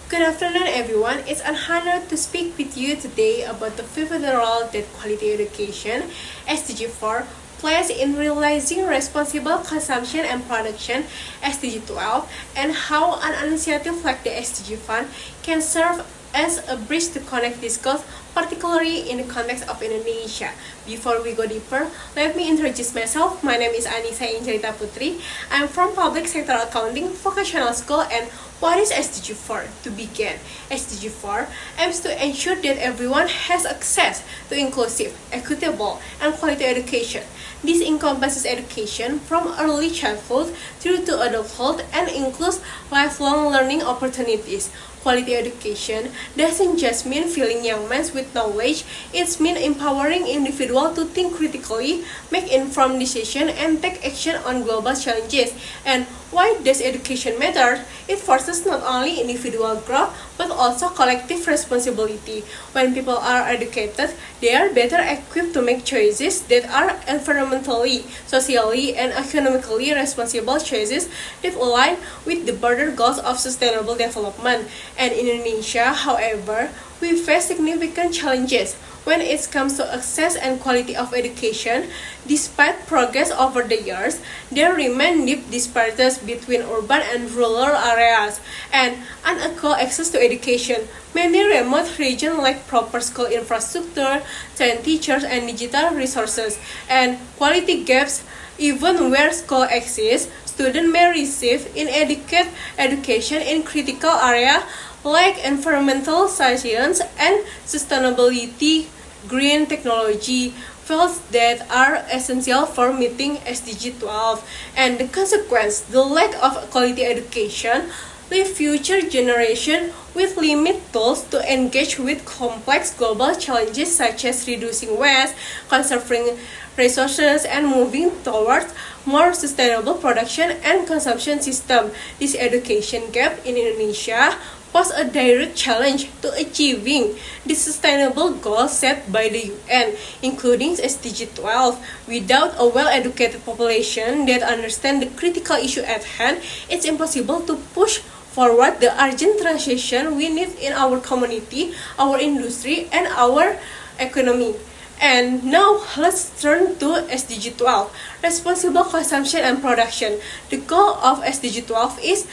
Good afternoon, everyone. It's an honor to speak with you today about the pivotal role that quality education, SDG 4, plays in realizing responsible consumption and production, SDG 12, and how an initiative like the SDG Fund can serve as a bridge to connect these goals, particularly in the context of Indonesia. Before we go deeper, let me introduce myself. My name is Anissa Injarita Putri. I'm from Public Sector Accounting Vocational School. And what is SDG 4? To begin, SDG 4 aims to ensure that everyone has access to inclusive, equitable, and quality education. This encompasses education from early childhood through to adulthood and includes lifelong learning opportunities. Quality education doesn't just mean filling young minds with knowledge, it means empowering individuals to think critically, make informed decisions, and take action on global challenges. And why does education matter? It forces not only individual growth, but also collective responsibility. When people are educated, they are better equipped to make choices that are environmentally, socially, and economically responsible choices that align with the broader goals of sustainable development. And in Indonesia, however, we face significant challenges when it comes to access and quality of education. Despite progress over the years, there remain deep disparities between urban and rural areas and unequal access to education. Many remote regions lack proper school infrastructure, trained teachers, and digital resources, and quality gaps even where school exists. Students may receive inadequate education in critical areas like environmental science and sustainability, green technology, fields that are essential for meeting SDG 12. And the consequence, the lack of quality education, leave future generations with limited tools to engage with complex global challenges such as reducing waste, conserving resources, and moving towards more sustainable production and consumption system. This education gap in Indonesia pose a direct challenge to achieving the sustainable goals set by the UN, including SDG 12. Without a well-educated population that understands the critical issue at hand, it's impossible to push forward the urgent transition we need in our community, our industry, and our economy. And now let's turn to SDG 12, responsible consumption and production. The goal of SDG 12 is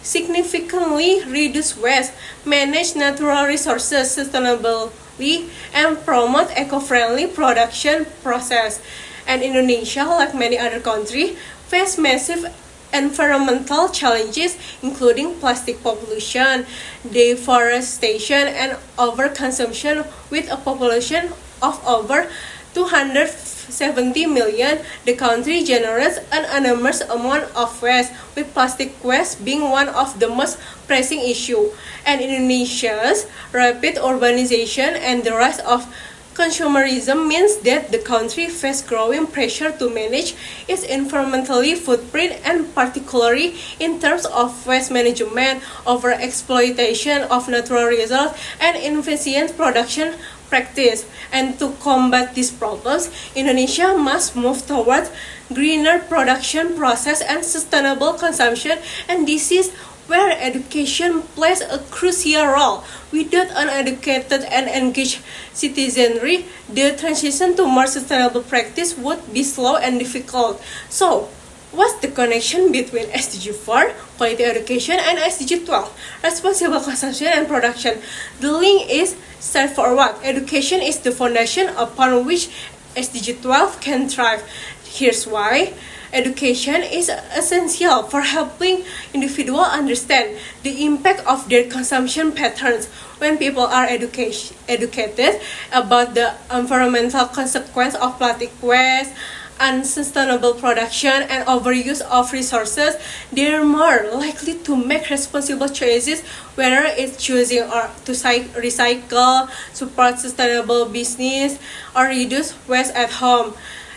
significantly reduce waste, manage natural resources sustainably, and promote eco-friendly production process. And Indonesia, like many other countries, face massive environmental challenges including plastic pollution, deforestation, and overconsumption. With a population of over 270 million, the country generates an enormous amount of waste, with plastic waste being one of the most pressing issues. And Indonesia's rapid urbanization and the rise of consumerism means that the country faces growing pressure to manage its environmental footprint, and particularly in terms of waste management, overexploitation of natural resources, and inefficient production practice. And to combat these problems, Indonesia must move towards greener production process and sustainable consumption, and this is where education plays a crucial role. Without an educated and engaged citizenry, the transition to more sustainable practice would be slow and difficult. So, what's the connection between SDG 4, quality education, and SDG 12, responsible consumption and production? The link is straightforward. Education is the foundation upon which SDG 12 can thrive. Here's why. Education is essential for helping individuals understand the impact of their consumption patterns. When people are educated about the environmental consequence of plastic waste, unsustainable production, and overuse of resources, they are more likely to make responsible choices, whether it's choosing or to recycle, support sustainable business, or reduce waste at home.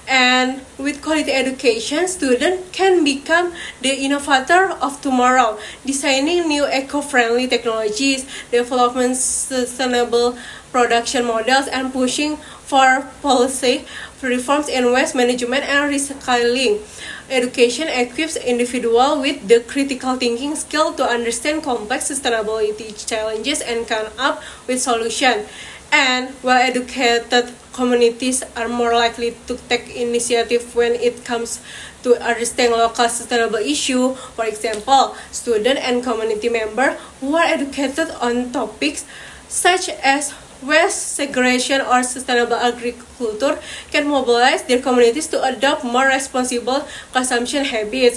And with quality education, students can become the innovator of tomorrow, designing new eco-friendly technologies, developing sustainable production models, and pushing for policy reforms in waste management and recycling. Education equips individuals with the critical thinking skill to understand complex sustainability challenges and come up with solutions. And well-educated communities are more likely to take initiative when it comes to understand local sustainable issue. For example, student and community members who are educated on topics such as waste segregation or sustainable agriculture can mobilize their communities to adopt more responsible consumption habits.